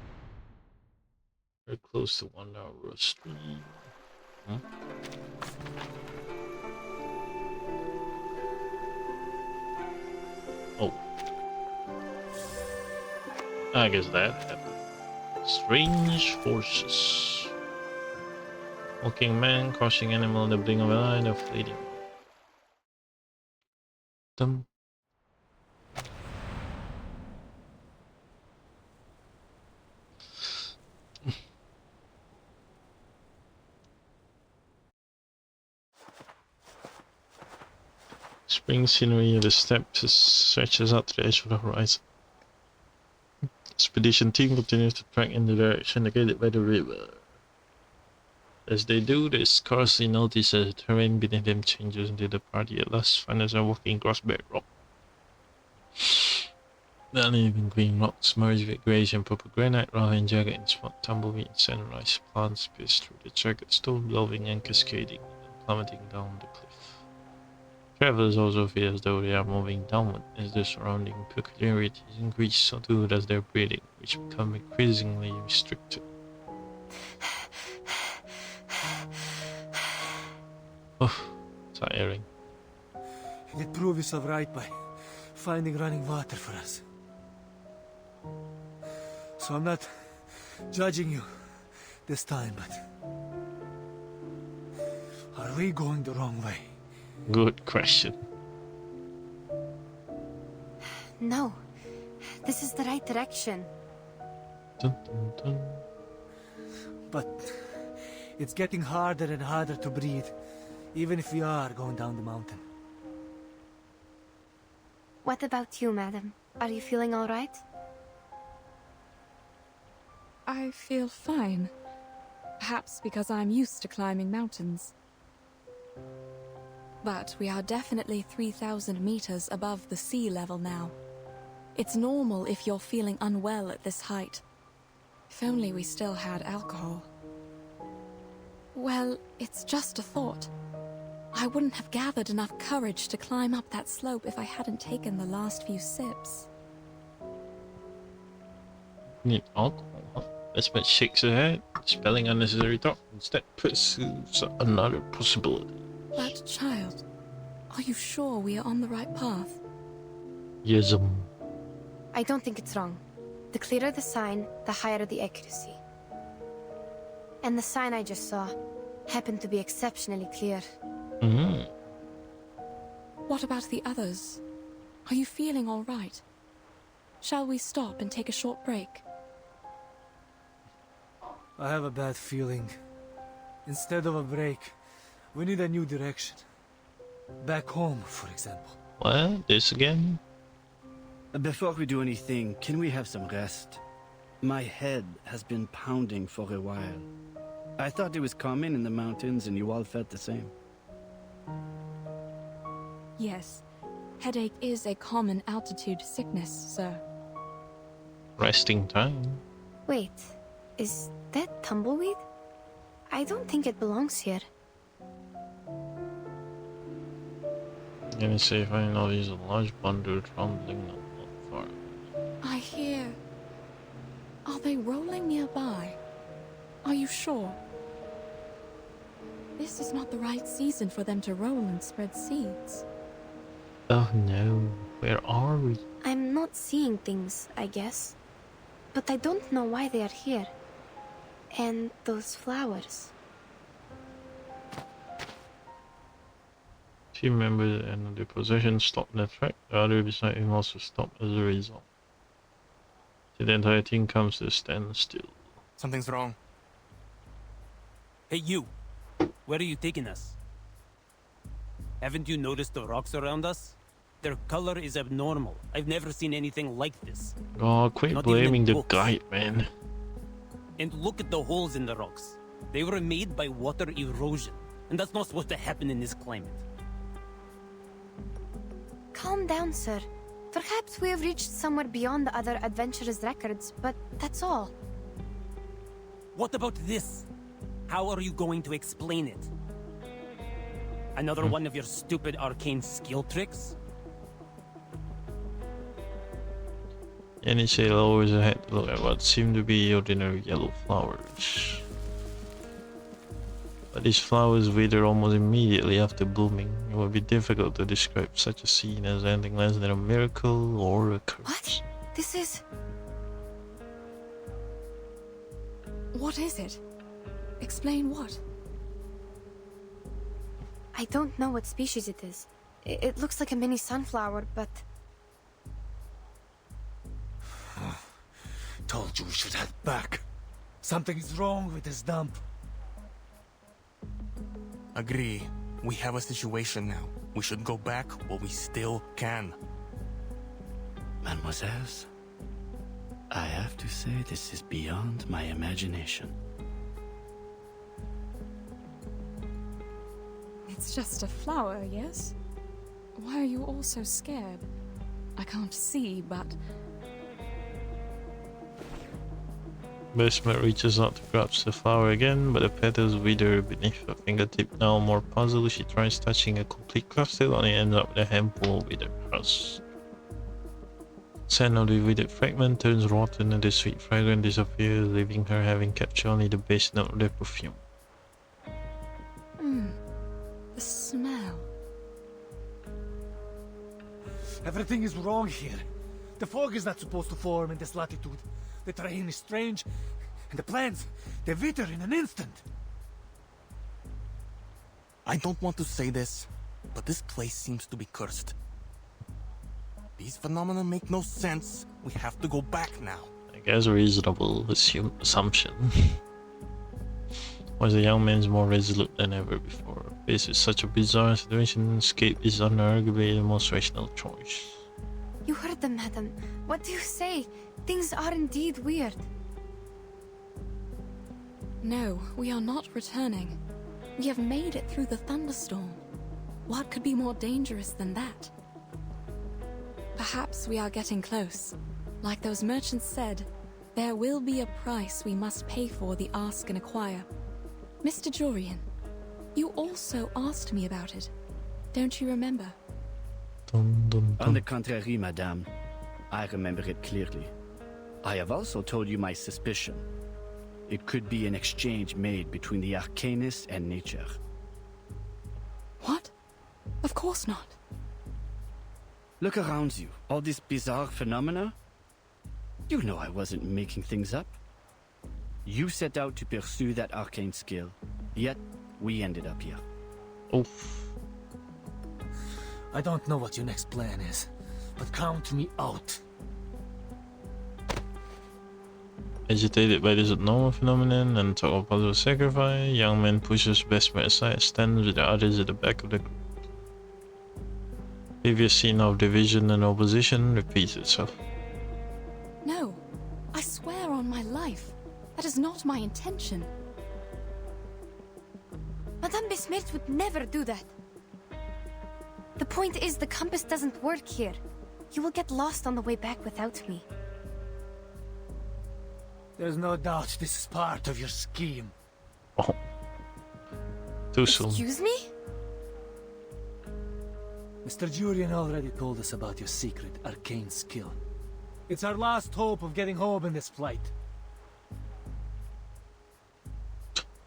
We're close to 1 hour stream. Oh. I guess that happened. Strange forces. Walking man, crushing animal, the blink of an eye, the fleeting. Dum. Spring scenery of the steppes stretches out to the edge of the horizon. Expedition team continues to trek in the direction indicated by the river. As they do, they scarcely notice as the terrain beneath them changes until the party at last find themselves walking across bedrock. The uneven green rocks merge with greyish and purple granite, rough and jagged in spot tumbleweeds and rice plants pierce through the jagged stone, blowing and cascading, and then plummeting down the cliff. Travelers also feel as though they are moving downward as the surrounding peculiarities increase, so too does their breathing, which become increasingly restricted. Oh, tiring. You did prove yourself right by finding running water for us. So I'm not judging you this time, but are we going the wrong way? Good question. No, this is the right direction. Dun, dun, dun. But it's getting harder and harder to breathe, even if we are going down the mountain. What about you, madam? Are you feeling all right? I feel fine. Perhaps because I'm used to climbing mountains. But we are definitely 3,000 meters above the sea level now. It's normal if you're feeling unwell at this height. If only we still had alcohol. Well, it's just a thought. I wouldn't have gathered enough courage to climb up that slope if I hadn't taken the last few sips. Need alcohol, huh? Desmond shakes her head, spelling unnecessary thought, instead pursues another possibility. But, child, are you sure we are on the right path? Yes, I don't think it's wrong. The clearer the sign, the higher the accuracy. And the sign I just saw happened to be exceptionally clear. What about the others? Are you feeling all right? Shall we stop and take a short break? I have a bad feeling. Instead of a break, we need a new direction. Back home, for example. What? This again? Before we do anything, can we have some rest? My head has been pounding for a while. I thought it was common in the mountains and you all felt the same. Yes, headache is a common altitude sickness, sir. Resting time. Wait, is that tumbleweed? I don't think it belongs here. Gonna say if I know there's a large bundle trundling not far. I hear... Are they rolling nearby? Are you sure? This is not the right season for them to roll and spread seeds. Oh no, where are we? I'm not seeing things, I guess. But I don't know why they are here. And those flowers. Team members and the possession stop the track. The other beside him also stop as a result. The entire team comes to a standstill. Something's wrong. Hey, you! Where are you taking us? Haven't you noticed the rocks around us? Their color is abnormal. I've never seen anything like this. Oh, quit Not even in blaming the books. guide, man. And look at the holes in the rocks. They were made by water erosion. And that's not supposed to happen in this climate. Calm down, sir. Perhaps we have reached somewhere beyond the other adventurers' records, but that's all. What about this? How are you going to explain it? Another one of your stupid arcane skill tricks? NHA lowers her head to look at what seem to be ordinary yellow flowers. But these flowers wither almost immediately after blooming. It would be difficult to describe such a scene as anything less than a miracle or a curse. What? This is... What is it? Explain what? I don't know what species it is. It looks like a mini sunflower, but... Told you we should head back. Something's wrong with this dump. Agree. We have a situation now. We should go back while we still can. Mademoiselles, I have to say this is beyond my imagination. It's just a flower, yes? Why are you all so scared? I can't see, but... Besmet reaches out to grasp the flower again, but the petals wither beneath her fingertip. Now more puzzled, she tries touching a complete cluster, only ends up with a handful of withered husk. Scent of the withered fragment turns rotten and the sweet fragrance disappears, leaving her having captured only the base note of the perfume. The smell. Everything is wrong here. The fog is not supposed to form in this latitude. The terrain is strange, and the plants, they wither in an instant. I don't want to say this, but this place seems to be cursed. These phenomena make no sense. We have to go back now. I guess a reasonable assumption. Was the young man more resolute than ever before. Faced with such a bizarre situation, escape is unarguably the most rational choice. You heard them, madam. What do you say? Things are indeed weird. No, we are not returning. We have made it through the thunderstorm. What could be more dangerous than that? Perhaps we are getting close. Like those merchants said, there will be a price we must pay for the ask and acquire. Mr. Jorian, you also asked me about it. Don't you remember? Dun, dun, dun. On the contrary, madame, I remember it clearly. I have also told you my suspicion. It could be an exchange made between the Arcanist and nature. What? Of course not. Look around you. All these bizarre phenomena. You know I wasn't making things up. You set out to pursue that arcane skill, yet we ended up here. Oof. I don't know what your next plan is, but count me out. Agitated by this abnormal phenomenon and talk of possible sacrifice, young man pushes Besmet aside, stands with the others at the back of the group. Previous scene of division and opposition repeats itself. No, I swear on my life. That is not my intention. Madame Besmet would never do that. The point is, the compass doesn't work here. You will get lost on the way back without me. There's no doubt this is part of your scheme. Oh. Too soon. Excuse me? Mr. Jurian already told us about your secret arcane skill. It's our last hope of getting home in this flight.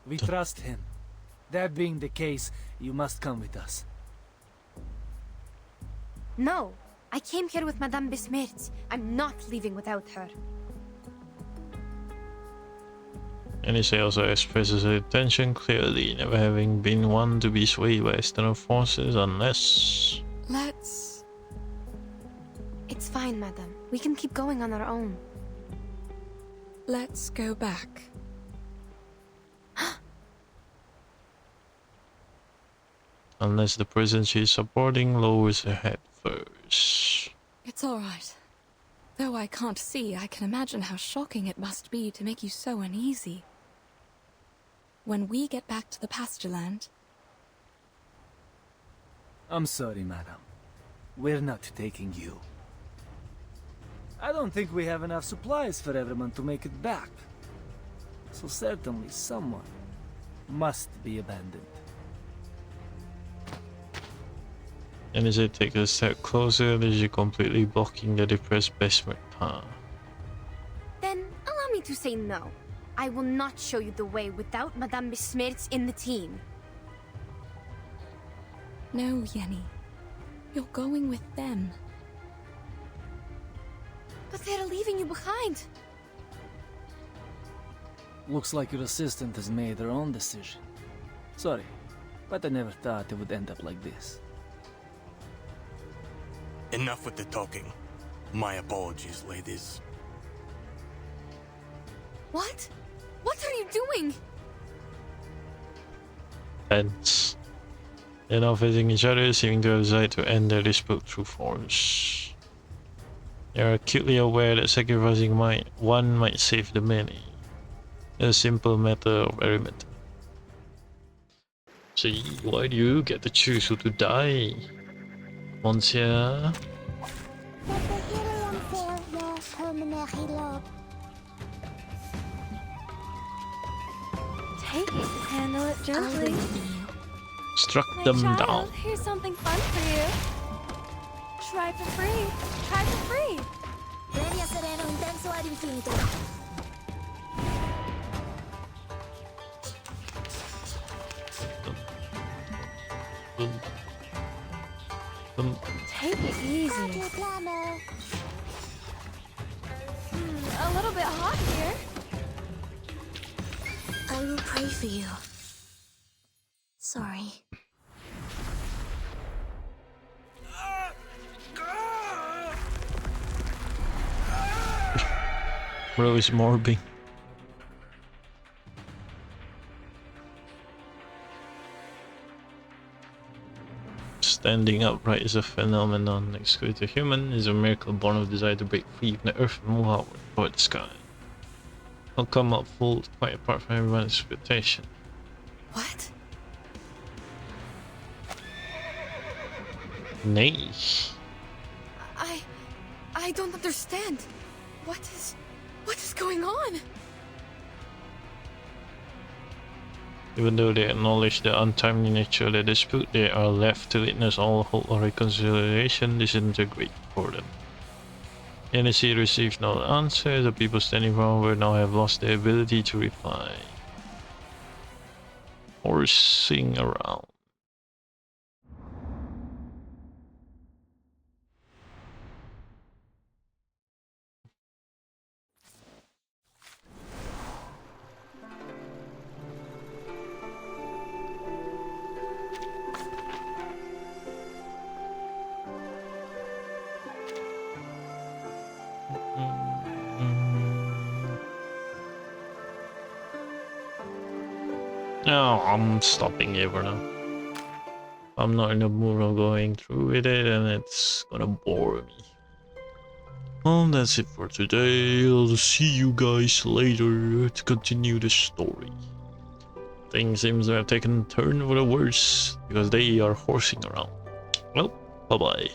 We trust him. That being the case, you must come with us. No, I came here with Madame Besmet. I'm not leaving without her. Anise also expresses her intention clearly, never having been one to be swayed by external forces unless... Let's... It's fine, madam. We can keep going on our own. Let's go back. Unless the person she's supporting lowers her head first. It's all right. Though I can't see, I can imagine how shocking it must be to make you so uneasy. When we get back to the pasture land... I'm sorry, madam. We're not taking you. I don't think we have enough supplies for everyone to make it back. So certainly someone must be abandoned. Anise takes a step closer, as she completely blocking the depressed Besmet path. Then allow me to say no. I will not show you the way without Madame Besmet in the team. No, Yenny. You're going with them. But they're leaving you behind. Looks like your assistant has made her own decision. Sorry, but I never thought it would end up like this. Enough with the talking. My apologies, ladies. What? What are you doing? Tense. They're now facing each other, seeming to have decided to end their dispute through force. They are acutely aware that sacrificing one might save the many. A simple matter of arithmetic. See, why do you get to choose who to die? Monsieur? Take it, handle it gently. Struck Hey, them child, down. Here's something fun for you. Try for free. Try for free. Take it easy. A little bit hot here. I will pray for you. Sorry. Bro is morbing. Standing upright is a phenomenon. Excluded human is a miracle born of desire to break free from the earth and move outward toward the sky. Will come up full, quite apart from everyone's expectation. What? Nay. I don't understand. What is going on? Even though they acknowledge the untimely nature of the dispute, they are left to witness all hope of reconciliation disintegrate for them. The NSC receives no answer. The people standing forward now have lost their ability to reply. Horsing around. No, I'm stopping here for now. I'm not in the mood of going through with it and it's gonna bore me. Well, that's it for today. I'll see you guys later to continue the story. Things seem to have taken a turn for the worse because they are horsing around. Well, bye bye.